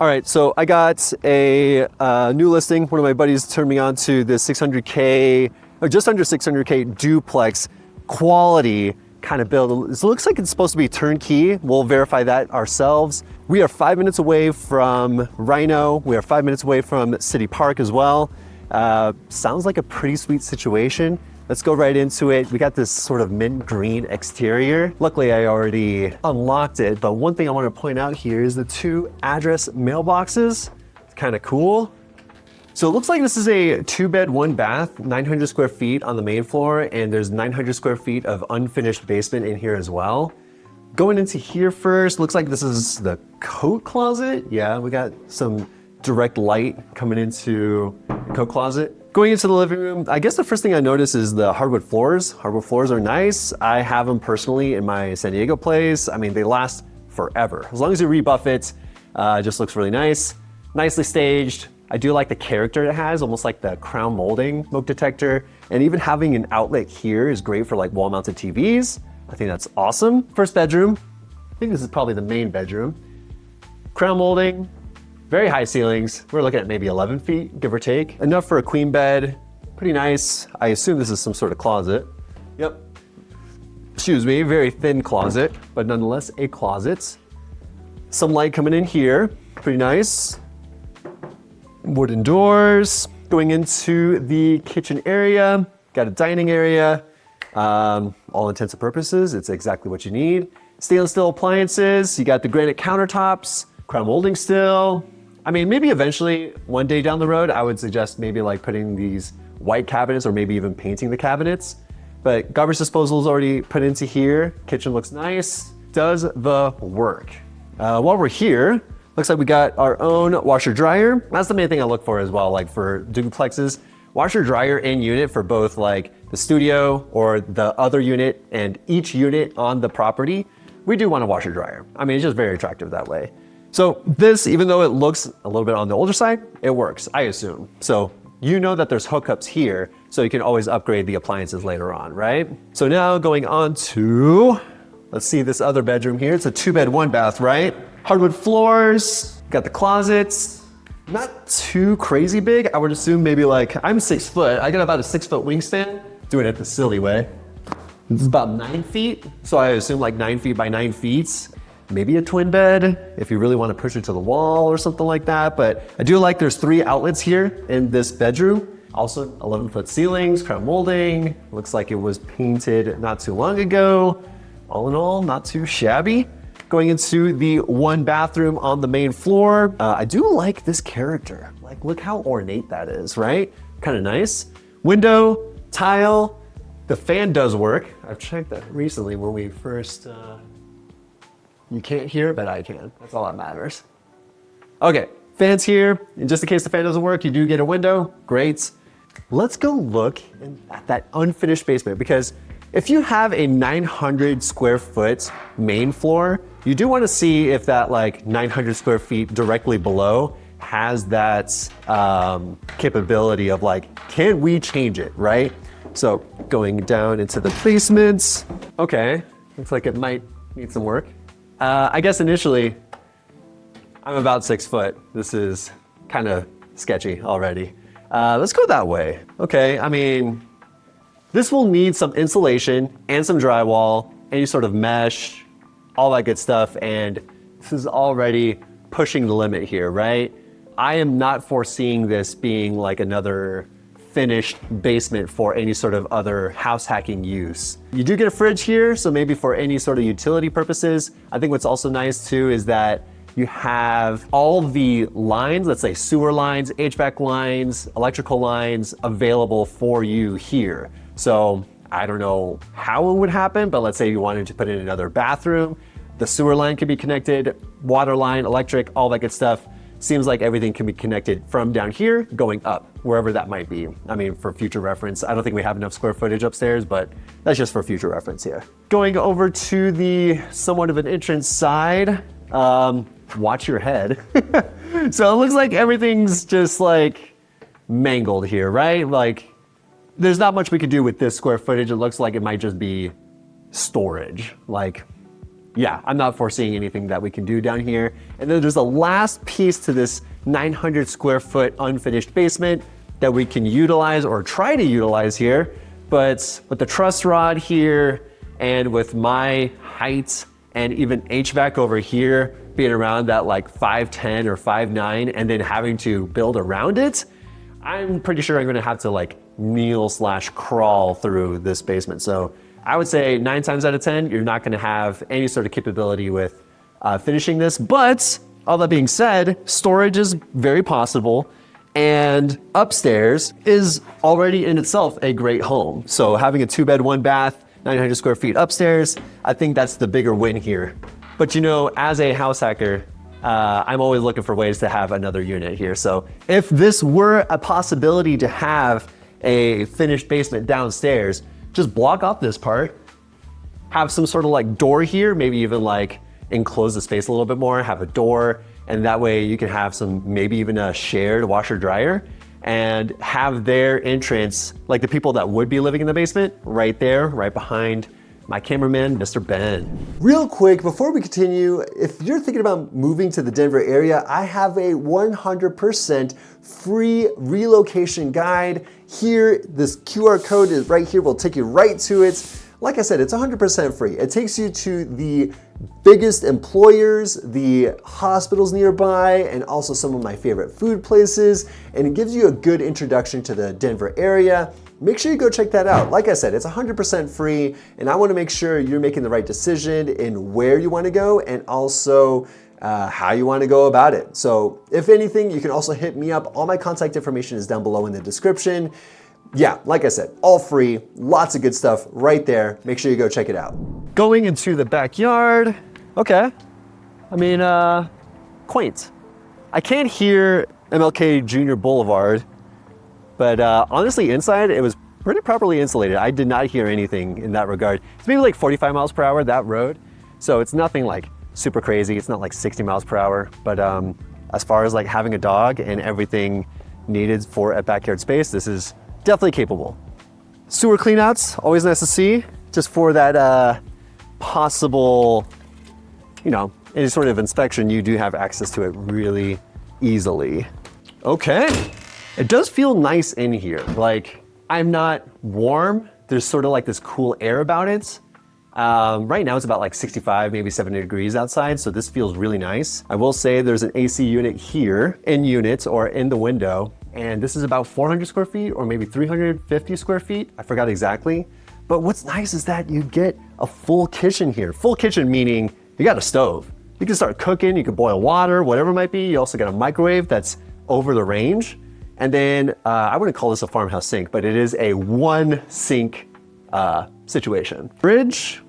All right, so I got a new listing. One of my buddies turned me on to this 600K, or just under 600K duplex quality kind of build. It looks like it's supposed to be turnkey. We'll verify that ourselves. We are 5 minutes away from Rhino. We are 5 minutes away from City Park as well. Sounds like a pretty sweet situation. Let's go right into it. We got this sort of mint green exterior. Luckily, I already unlocked it, but one thing I want to point out here is the 2 address mailboxes. It's kind of cool. So it looks like this is a 2-bed, 1-bath, 900 square feet on the main floor, and there's 900 square feet of unfinished basement in here as well. Going into here first, looks like this is the coat closet. Yeah, we got some direct light coming into the coat closet. Going into the living room, I guess the first thing I notice is the hardwood floors. Hardwood floors are nice. I have them personally in my San Diego place. I mean, they last forever. As long as you rebuff it, it just looks really nice. Nicely staged. I do like the character it has, almost like the crown molding smoke detector. And even having an outlet here is great for like wall-mounted TVs. I think that's awesome. First bedroom, I think this is probably the main bedroom. Crown molding, very high ceilings. We're looking at maybe 11 feet, give or take. Enough for a queen bed, pretty nice. I assume this is some sort of closet. Yep, excuse me, very thin closet, but nonetheless a closet. Some light coming in here, pretty nice. Wooden doors. Going into the kitchen area, got a dining area. All intents and purposes, it's exactly what you need. Stainless steel appliances, you got the granite countertops, crown molding still. I mean, maybe eventually, one day down the road, I would suggest maybe like putting these white cabinets or maybe even painting the cabinets. But garbage disposal is already put into here. Kitchen looks nice, does the work. While we're here, looks like we got our own washer dryer. That's the main thing I look for as well, like for duplexes. Washer dryer in unit for both like the studio or the other unit and each unit on the property. We do want a washer dryer. I mean, it's just very attractive that way. So this, even though it looks a little bit on the older side, it works, I assume. So you know that there's hookups here, so you can always upgrade the appliances later on, right? So now going on to, let's see this other bedroom here. It's a 2-bed, 1-bath, right? Hardwood floors, got the closets. Not too crazy big. I would assume maybe like, I'm 6 foot. I got about a 6-foot wingspan. Doing it the silly way. This is about 9 feet. So I assume like 9 feet by 9 feet. Maybe a twin bed if you really want to push it to the wall or something like that. But I do like there's 3 outlets here in this bedroom. Also 11-foot ceilings, crown molding. Looks like it was painted not too long ago. All in all, not too shabby. Going into the 1 bathroom on the main floor. I do like this character. Like, look how ornate that is, right? Kind of nice. Window, tile. The fan does work. I've checked that recently when we first, you can't hear it, but I can. That's all that matters. Okay, fan's here. And just in case the fan doesn't work, you do get a window. Great. Let's go look at that unfinished basement, because if you have a 900 square foot main floor, you do want to see if that like 900 square feet directly below has that capability of like, can we change it, right? So going down into the basement. Okay, looks like it might need some work. I guess initially, I'm about 6 foot. This is kind of sketchy already. Let's go that way. Okay, I mean, this will need some insulation and some drywall, any sort of mesh, all that good stuff. And this is already pushing the limit here, right? I am not foreseeing this being like another finished basement for any sort of other house hacking use. You do get a fridge here, so maybe for any sort of utility purposes. I think what's also nice too is that you have all the lines, let's say sewer lines, HVAC lines, electrical lines available for you here. So I don't know how it would happen, but let's say you wanted to put in another bathroom, the sewer line could be connected, water line, electric, all that good stuff. Seems like everything can be connected from down here going up, wherever that might be. I mean, for future reference, I don't think we have enough square footage upstairs, but that's just for future reference here. Going over to the somewhat of an entrance side, watch your head. So it looks like everything's just like mangled here, right? Like there's not much we could do with this square footage. It looks like it might just be storage. Like yeah, I'm not foreseeing anything that we can do down here. And then there's a last piece to this 900 square foot unfinished basement that we can utilize or try to utilize here. But with the truss rod here and with my height and even HVAC over here being around that like 5'10" or 5'9", and then having to build around it, I'm pretty sure I'm gonna have to like kneel/crawl through this basement. So I would say 9 times out of 10, you're not gonna have any sort of capability with finishing this. But all that being said, storage is very possible. And upstairs is already in itself a great home. So having a 2-bed, 1-bath, 900 square feet upstairs, I think that's the bigger win here. But you know, as a house hacker, I'm always looking for ways to have another unit here. So if this were a possibility to have a finished basement downstairs, just block off this part, have some sort of like door here, maybe even like enclose the space a little bit more, have a door, and that way you can have some, maybe even a shared washer dryer, and have their entrance, like the people that would be living in the basement, right there, right behind my cameraman, Mr. Ben. Real quick, before we continue, if you're thinking about moving to the Denver area, I have a 100% free relocation guide. Here, this QR code is right here, will take you right to it. Like I said, it's 100% free. It takes you to the biggest employers, the hospitals nearby, and also some of my favorite food places, and it gives you a good introduction to the Denver area. Make sure you go check that out. Like I said, it's 100% free, and I wanna make sure you're making the right decision in where you wanna go and also how you wanna go about it. So if anything, you can also hit me up. All my contact information is down below in the description. Yeah, like I said, all free, lots of good stuff right there. Make sure you go check it out. Going into the backyard, okay. I mean, quaint. I can't hear MLK Jr. Boulevard, but honestly, inside, it was pretty properly insulated. I did not hear anything in that regard. It's maybe like 45 miles per hour, that road. So it's nothing like super crazy. It's not like 60 miles per hour, but as far as like having a dog and everything needed for a backyard space, this is definitely capable. Sewer cleanouts, always nice to see, just for that possible, you know, any sort of inspection, you do have access to it really easily. Okay, it does feel nice in here. Like, I'm not warm. There's sort of like this cool air about it. Right now it's about like 65, maybe 70 degrees outside, so this feels really nice. I will say there's an AC unit here in units or in the window, and this is about 400 square feet or maybe 350 square feet. I forgot exactly. But what's nice is that you get a full kitchen here. Full kitchen meaning you got a stove. You can start cooking, you can boil water, whatever it might be. You also got a microwave that's over the range. And then I wouldn't call this a farmhouse sink, but it is a one sink situation. Fridge,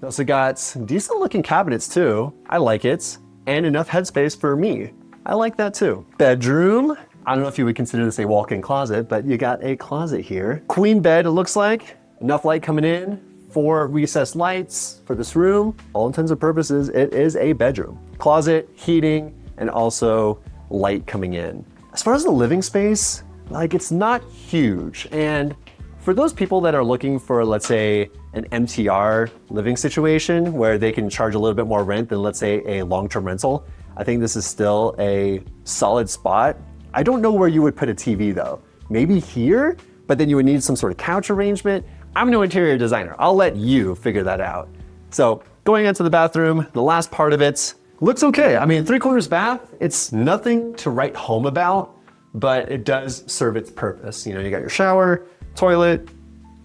you also got some decent looking cabinets too. I like it. And enough headspace for me. I like that too. Bedroom. I don't know if you would consider this a walk-in closet, but you got a closet here. Queen bed, it looks like. Enough light coming in. 4 recessed lights for this room. All intents and purposes, it is a bedroom. Closet, heating, and also light coming in. As far as the living space, like it's not huge. And for those people that are looking for, let's say, an MTR living situation where they can charge a little bit more rent than, let's say, a long-term rental, I think this is still a solid spot. I don't know where you would put a TV though. Maybe here, but then you would need some sort of couch arrangement. I'm no interior designer. I'll let you figure that out. So going into the bathroom, the last part of it looks okay. I mean, 3/4 bath, it's nothing to write home about, but it does serve its purpose. You know, you got your shower, toilet,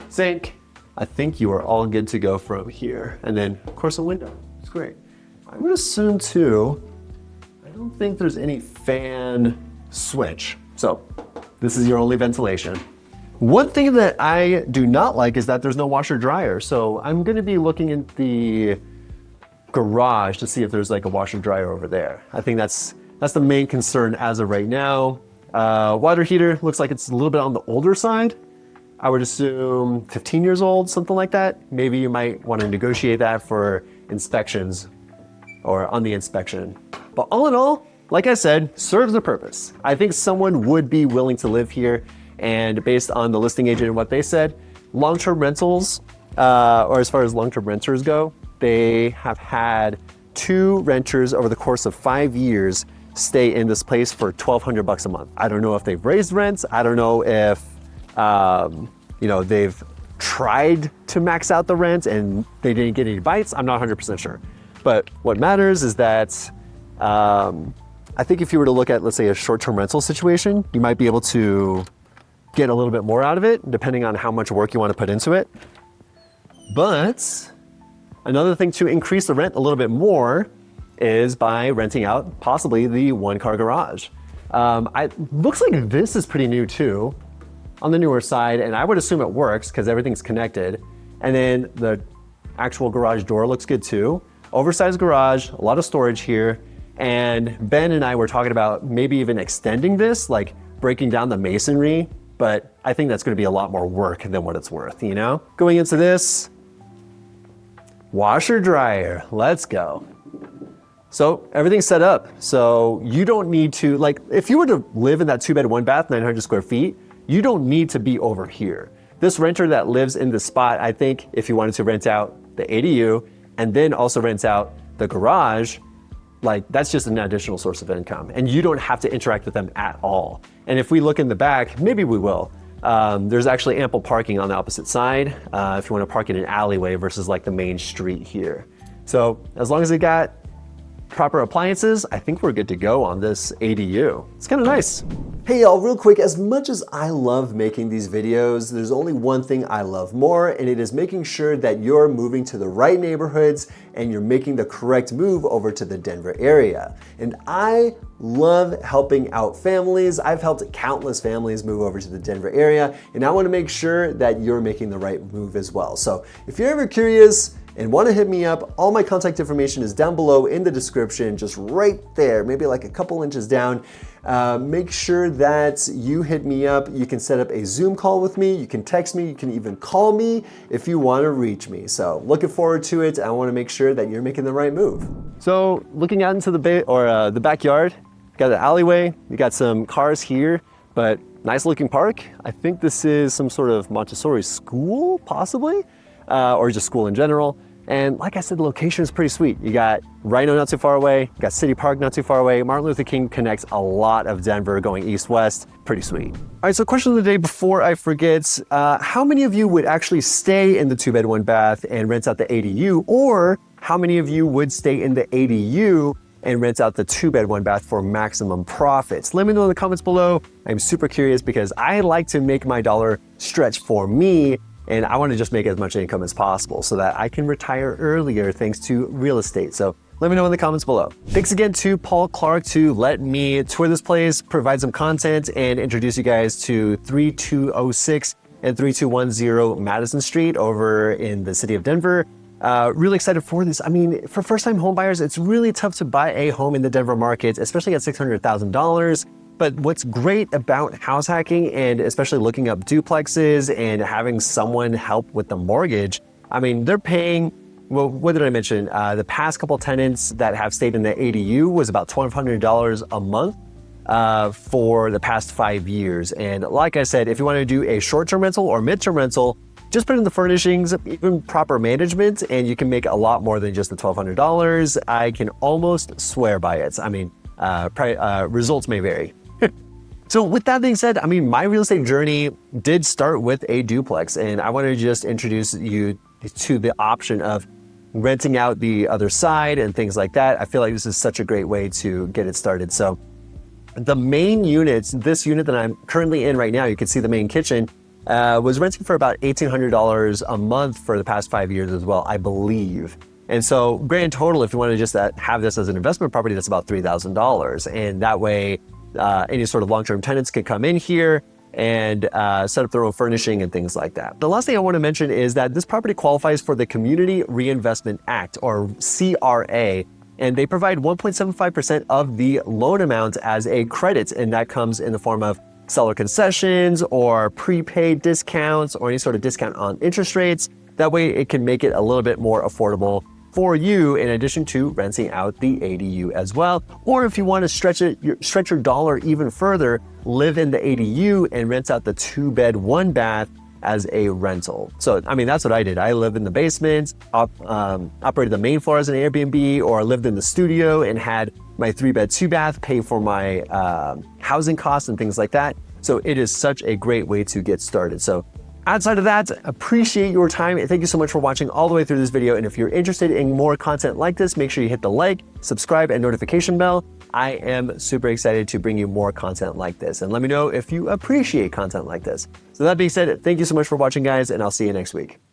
sink. I think you are all good to go from here. And then of course a window, it's great. I would assume too, I don't think there's any fan switch. So this is your only ventilation. One thing that I do not like is that there's no washer dryer. So I'm gonna be looking in the garage to see if there's like a washer dryer over there. I think that's the main concern as of right now. Water heater looks like it's a little bit on the older side. I would assume 15 years old, something like that. Maybe you might want to negotiate that for inspections or on the inspection. But all in all, like I said, serves a purpose. I think someone would be willing to live here, and based on the listing agent and what they said, long-term rentals, or as far as long-term renters go, they have had 2 renters over the course of 5 years stay in this place for $1,200 a month. I don't know if they've raised rents. I don't know if they've tried to max out the rent and they didn't get any bites. I'm not 100% sure. But what matters is that I think if you were to look at, let's say, a short-term rental situation, you might be able to get a little bit more out of it, depending on how much work you want to put into it. But another thing to increase the rent a little bit more is by renting out possibly the 1-car garage. Looks like this is pretty new too, on the newer side, and I would assume it works because everything's connected. And then the actual garage door looks good too. Oversized garage, a lot of storage here. And Ben and I were talking about maybe even extending this, like breaking down the masonry, but I think that's gonna be a lot more work than what it's worth, you know? Going into this, washer dryer, let's go. So everything's set up. So you don't need to, like, if you were to live in that 2-bed, 1-bath, 900 square feet, you don't need to be over here. This renter that lives in this spot, I think if you wanted to rent out the ADU and then also rent out the garage, like that's just an additional source of income and you don't have to interact with them at all. And if we look in the back, maybe we will. There's actually ample parking on the opposite side if you want to park in an alleyway versus like the main street here. So as long as it got proper appliances, I think we're good to go on this ADU. It's kind of nice. Hey y'all, real quick, as much as I love making these videos, there's only one thing I love more, and it is making sure that you're moving to the right neighborhoods and you're making the correct move over to the Denver area. And I love helping out families. I've helped countless families move over to the Denver area, and I want to make sure that you're making the right move as well. So if you're ever curious and want to hit me up, all my contact information is down below in the description, just right there, maybe like a couple inches down. Make sure that you hit me up. You can set up a Zoom call with me. You can text me. You can even call me if you want to reach me. So looking forward to it. I want to make sure that you're making the right move. So looking out into the backyard, got the alleyway. We got some cars here, but nice looking park. I think this is some sort of Montessori school, possibly, or just school in general. And like I said, the location is pretty sweet. You got Rhino not too far away, you got City Park not too far away. Martin Luther King connects a lot of Denver going east-west, pretty sweet. All right, so question of the day before I forget, how many of you would actually stay in the 2-bed, 1-bath and rent out the ADU? Or how many of you would stay in the ADU and rent out the 2-bed, 1-bath for maximum profits? Let me know in the comments below. I'm super curious because I like to make my dollar stretch for me, and I want to just make as much income as possible so that I can retire earlier thanks to real estate. So let me know in the comments below. Thanks again to Paul Clark to let me tour this place, provide some content, and introduce you guys to 3206 and 3210 Madison Street over in the city of Denver. Really excited for this. I mean, for first-time home buyers, it's really tough to buy a home in the Denver market, especially at $600,000. But what's great about house hacking and especially looking up duplexes and having someone help with the mortgage, I mean, they're paying, well, what did I mention? The past couple tenants that have stayed in the ADU was about $1,200 a month for the past 5 years. And like I said, if you want to do a short-term rental or mid-term rental, just put in the furnishings, even proper management, and you can make a lot more than just the $1,200. I can almost swear by it. I mean, results may vary. So with that being said, I mean, my real estate journey did start with a duplex, and I want to just introduce you to the option of renting out the other side and things like that. I feel like this is such a great way to get it started. So the main units, this unit that I'm currently in right now, you can see the main kitchen, was renting for about $1,800 a month for the past 5 years as well, I believe. And so grand total, if you want to just have this as an investment property, that's about $3,000. And that way, any sort of long-term tenants can come in here and set up their own furnishing and things like that. The last thing I want to mention is that this property qualifies for the Community Reinvestment Act, or CRA, and they provide 1.75% of the loan amount as a credit, and that comes in the form of seller concessions or prepaid discounts or any sort of discount on interest rates. That way it can make it a little bit more affordable for you, in addition to renting out the ADU as well. Or if you want to stretch your dollar even further, live in the ADU and rent out the 2-bed, 1-bath as a rental. So, I mean, that's what I did. I lived in the basement, operated the main floor as an Airbnb, or lived in the studio and had my 3-bed, 2-bath, pay for my housing costs and things like that. So it is such a great way to get started. So outside of that, appreciate your time. And thank you so much for watching all the way through this video. And if you're interested in more content like this, make sure you hit the like, subscribe, and notification bell. I am super excited to bring you more content like this. And let me know if you appreciate content like this. So that being said, thank you so much for watching, guys, and I'll see you next week.